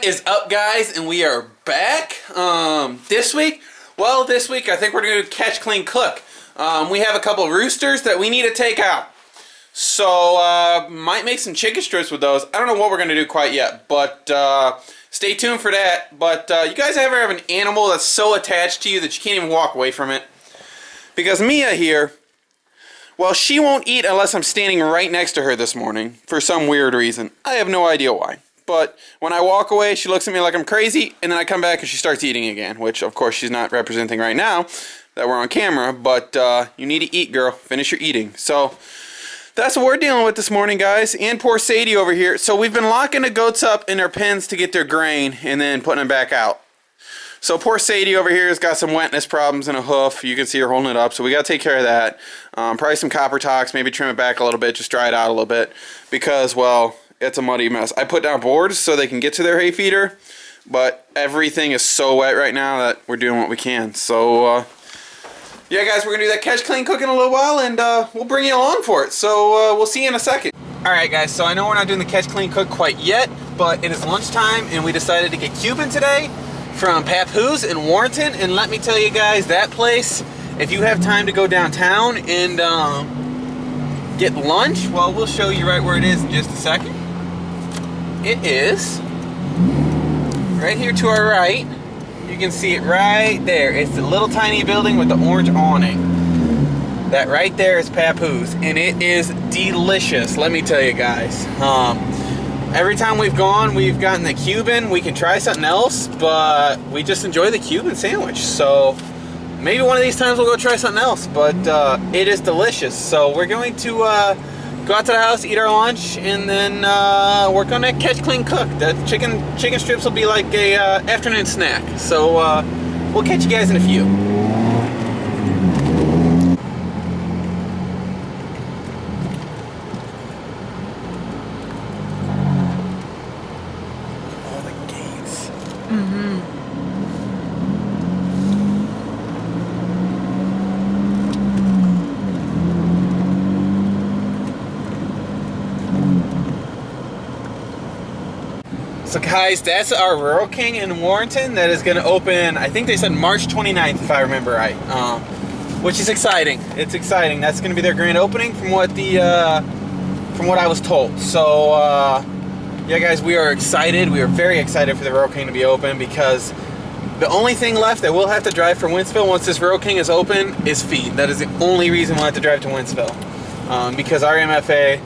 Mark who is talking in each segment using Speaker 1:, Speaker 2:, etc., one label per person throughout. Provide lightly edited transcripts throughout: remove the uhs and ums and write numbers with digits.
Speaker 1: What is up, guys? And we are back. This week I think we're gonna catch, clean, cook. We have a couple of roosters that we need to take out. So might make some chicken strips with those. I don't know what we're gonna do quite yet, but stay tuned for that. But you guys ever have an animal that's so attached to you that you can't even walk away from it? Because Mia here, well, she won't eat unless I'm standing right next to her this morning for some weird reason. I have no idea why. But when I walk away, she looks at me like I'm crazy, and then I come back and she starts eating again, which, of course, she's not representing right now that we're on camera, but you need to eat, girl. Finish your eating. So that's what we're dealing with this morning, guys, and poor Sadie over here. So we've been locking the goats up in their pens to get their grain and then putting them back out. So poor Sadie over here has got some wetness problems in a hoof. You can see her holding it up, so we got to take care of that. Probably some copper tox, maybe trim it back a little bit, just dry it out a little bit, because, well, it's a muddy mess. I put down boards so they can get to their hay feeder, but everything is so wet right now that we're doing what we can. So, yeah, guys, we're going to do that catch, clean, cook in a little while, and we'll bring you along for it. So, we'll see you in a second. Alright, guys, so I know we're not doing the catch, clean, cook quite yet, but it is lunchtime, and we decided to get Cuban today from Papoose in Warrenton. And let me tell you guys, that place, if you have time to go downtown and get lunch, well, we'll show you right where it is in just a second. It is right here to our right. You can see it right there. It's the little tiny building with the orange awning. That right there is Papoose, and it is delicious, let me tell you guys. Every time we've gone, we've gotten the Cuban. We can try something else, but we just enjoy the Cuban sandwich. So maybe one of these times we'll go try something else, but it is delicious. So we're going to go out to the house, eat our lunch, and then work on that catch, clean, cook. That chicken strips will be like a afternoon snack. So we'll catch you guys in a few. All the gates. So guys, that's our Rural King in Warrenton that is going to open, I think they said March 29th, if I remember right, which is exciting. It's exciting. That's going to be their grand opening from what I was told. So yeah, guys, we are excited. We are very excited for the Rural King to be open, because the only thing left that we'll have to drive from Wentzville once this Rural King is open is feed. That is the only reason we'll have to drive to Wentzville, because our MFA,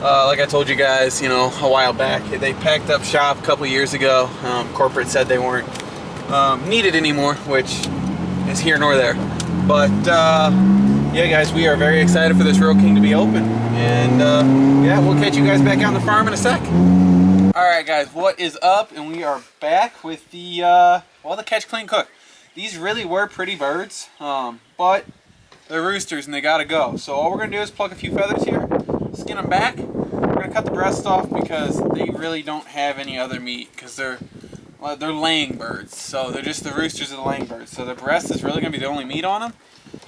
Speaker 1: like I told you guys, you know, a while back, they packed up shop a couple years ago. Corporate said they weren't needed anymore, which is here nor there. But yeah, guys, we are very excited for this Rural King to be open, and yeah, we'll catch you guys back out on the farm in a sec. All right, guys, what is up? And we are back with the well, the catch, clean, cook. These really were pretty birds, but they're roosters and they gotta go. So all we're gonna do is pluck a few feathers here, skin them back. We're gonna cut the breast off because they really don't have any other meat, because they're laying birds. So they're just the roosters of the laying birds. So the breast is really gonna be the only meat on them.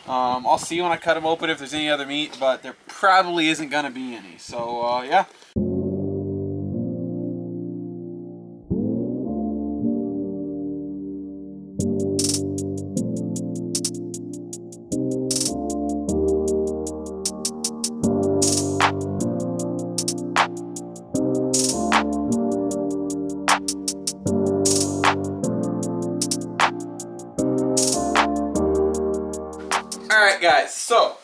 Speaker 1: I'll see when I cut them open if there's any other meat, but there probably isn't gonna be any. So yeah. Alright, guys, so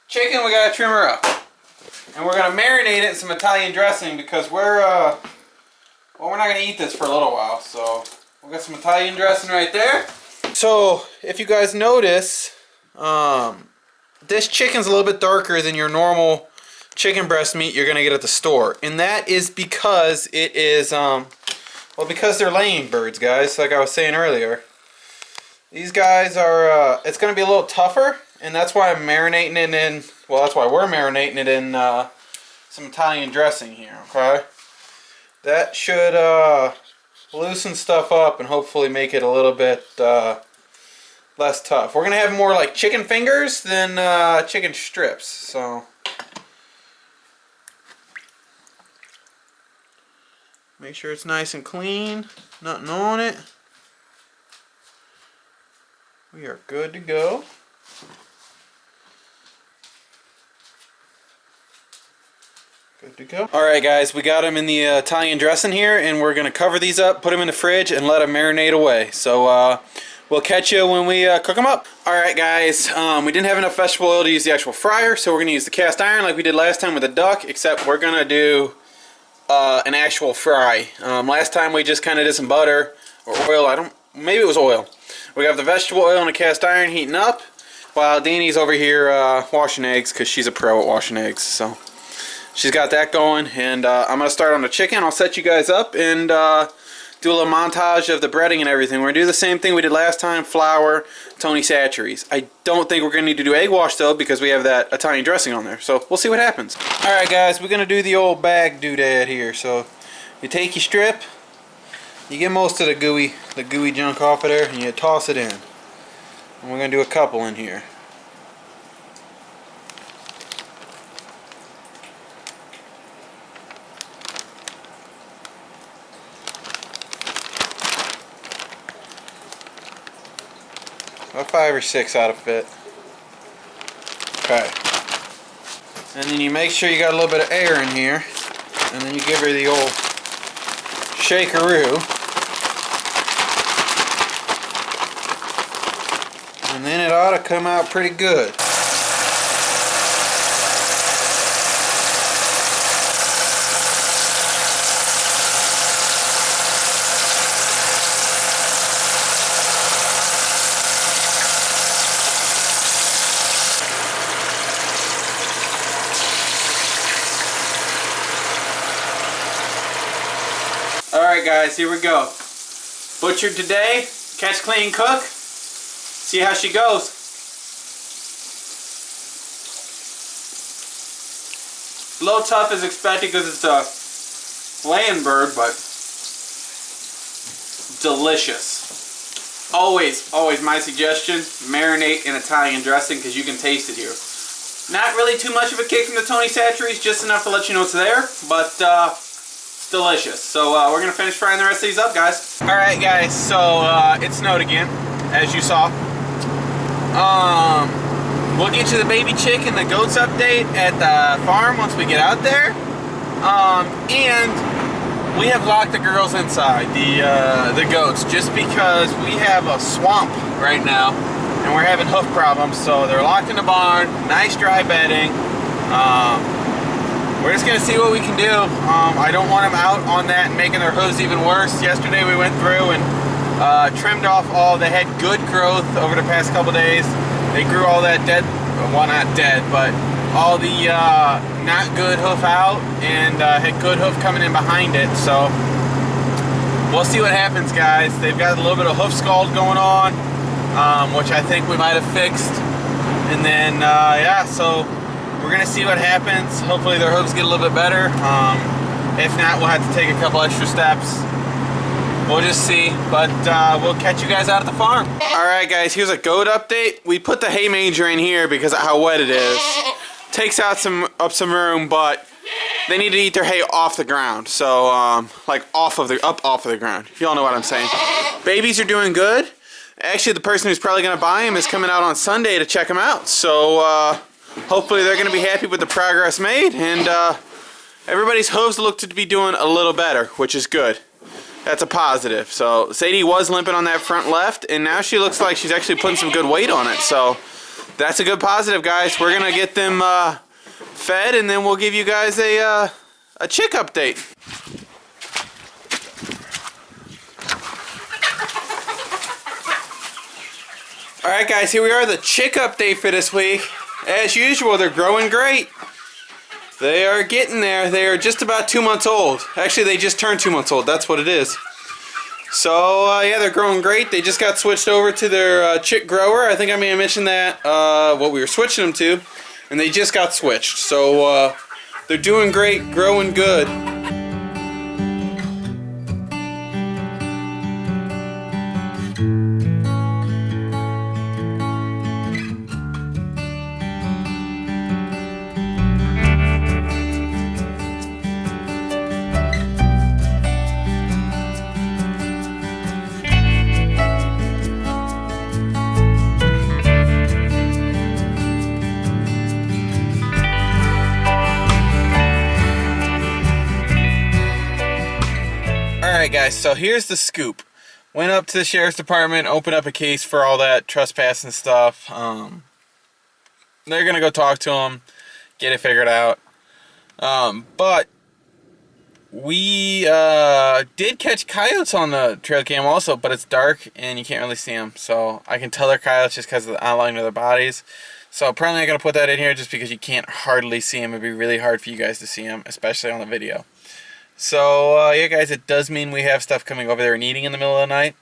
Speaker 1: chicken, we gotta trim her up, and we're gonna marinate it in some Italian dressing, because we're well, we're not gonna eat this for a little while. So we'll get some Italian dressing right there. So if you guys notice, this chicken's a little bit darker than your normal chicken breast meat you're gonna get at the store, and that is because it is well, because they're laying birds, guys, like I was saying earlier. These guys are, it's going to be a little tougher, and that's why I'm marinating it in, well, that's why we're marinating it in some Italian dressing here, okay? That should loosen stuff up and hopefully make it a little bit less tough. We're going to have more like chicken fingers than chicken strips, so Make sure it's nice and clean. Nothing on it. We are good to go. Good to go. Alright guys, we got them in the Italian dressing here, and we're going to cover these up, put them in the fridge, and let them marinate away. So we'll catch you when we cook them up. Alright guys, we didn't have enough vegetable oil to use the actual fryer, so we're going to use the cast iron like we did last time with the duck, except we're going to do an actual fry. Last time we just kind of did some butter or oil. Maybe it was oil. We have the vegetable oil in the cast iron heating up, while Danny's over here washing eggs because she's a pro at washing eggs. So she's got that going, and I'm gonna start on the chicken. I'll set you guys up and do a little montage of the breading and everything. We're gonna do the same thing we did last time: flour, Tony Chachere's. I don't think we're gonna need to do egg wash though, because we have that Italian dressing on there. So we'll see what happens. All right, guys, we're gonna do the old bag doodad here. So you take your strip. You get most of the gooey junk off of there, and you toss it in. And we're going to do a couple in here. About 5 or 6 ought to fit. Okay. And then you make sure you got a little bit of air in here, and then you give her the old shakeroo. And then it ought to come out pretty good. Alright guys, here we go. Butchered today, catch, clean, cook. See how she goes. A little tough as expected because it's a land bird, but delicious. Always my suggestion, marinate in Italian dressing because you can taste it here. Not really too much of a kick from the Tony Chachere's, just enough to let you know it's there, but it's delicious. So we're going to finish frying the rest of these up, guys. Alright guys, so it snowed again, as you saw. We'll get you the baby chick and the goats update at the farm once we get out there. And we have locked the girls inside, the goats, just because we have a swamp right now and we're having hoof problems. So they're locked in the barn, nice dry bedding. We're just gonna see what we can do. I don't want them out on that and making their hooves even worse. Yesterday we went through and trimmed off all. They had good growth over the past couple days. They grew all that dead, well, not dead, but all the not good hoof out, and had good hoof coming in behind it. So we'll see what happens, guys. They've got a little bit of hoof scald going on, which I think we might have fixed. And then yeah, so we're gonna see what happens. Hopefully their hooves get a little bit better. If not, we'll have to take a couple extra steps. We'll just see, but we'll catch you guys out at the farm. Alright guys, here's a goat update. We put the hay manger in here because of how wet it is. Takes out some room, but they need to eat their hay off the ground. So like off of the ground. If y'all know what I'm saying. Babies are doing good. Actually, the person who's probably gonna buy them is coming out on Sunday to check them out. So hopefully they're gonna be happy with the progress made, and everybody's hooves look to be doing a little better, which is good. That's a positive. So Sadie was limping on that front left, and now she looks like she's actually putting some good weight on it. So that's a good positive, guys. We're gonna get them fed, and then we'll give you guys a chick update. All right, guys, here we are, the chick update for this week. As usual, they're growing great. They are getting there. They are just about 2 months old. Actually, they just turned 2 months old. That's what it is. So, yeah, they're growing great. They just got switched over to their chick grower. I think I may have mentioned that, what we were switching them to. And they just got switched. So, they're doing great, growing good. Alright guys, so here's the scoop. Went up to the sheriff's department, opened up a case for all that trespassing stuff. They're gonna go talk to him, get it figured out. But we did catch coyotes on the trail cam also, but it's dark and you can't really see them. So I can tell they're coyotes just because of the outline of their bodies. So probably not going to put that in here just because you can't hardly see them. It'd be really hard for you guys to see them, especially on the video. So yeah guys, it does mean we have stuff coming over there and eating in the middle of the night.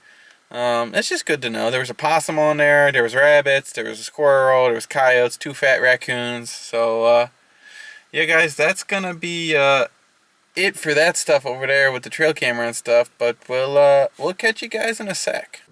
Speaker 1: It's just good to know. There was a possum on there, there was rabbits, there was a squirrel, there was coyotes, 2 fat raccoons. So yeah guys, that's going to be it for that stuff over there with the trail camera and stuff, but we'll catch you guys in a sec.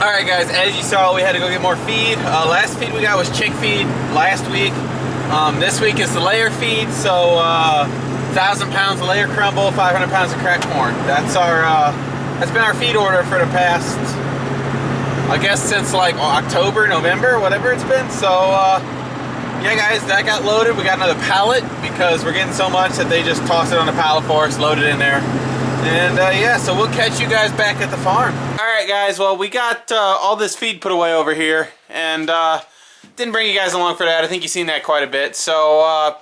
Speaker 1: Alright guys, as you saw, we had to go get more feed. Last feed we got was chick feed last week. This week is the layer feed, so 1,000 pounds of layer crumble, 500 pounds of cracked corn. That's been our feed order for the past, I guess since like October, November, whatever it's been. So yeah guys, that got loaded. We got another pallet because we're getting so much that they just toss it on the pallet for us, load it in there. And yeah, so we'll catch you guys back at the farm. Alright guys, well we got all this feed put away over here, and didn't bring you guys along for that. I think you've seen that quite a bit. So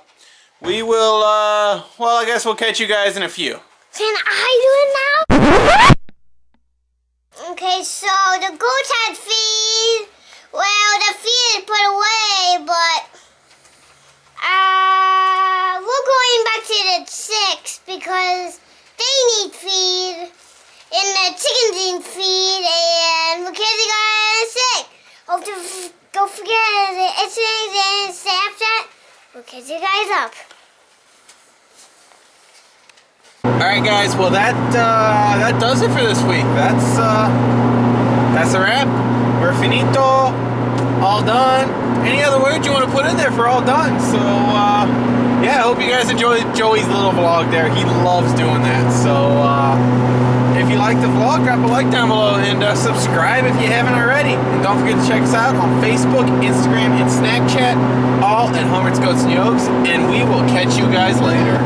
Speaker 1: we will, well I guess we'll catch you guys in a few.
Speaker 2: Can I do it now? Okay, so the goats had feed. Well, the feed is put away, but we're going back to the 6 because they need feed, and the chickens need feed, and because they got sick. Hope to don't forget the Instagram and Snapchat. We'll catch you guys up.
Speaker 1: Alright guys, well that does it for this week. That's a wrap. We're finito. All done. Any other words you want to put in there for all done? So yeah, I hope you guys enjoyed Joey's little vlog there. He loves doing that. So if you like the vlog, drop a like down below and subscribe if you haven't already. And don't forget to check us out on Facebook, Instagram, and Snapchat, all at Hummert's Goats and Yolks. And we will catch you guys later.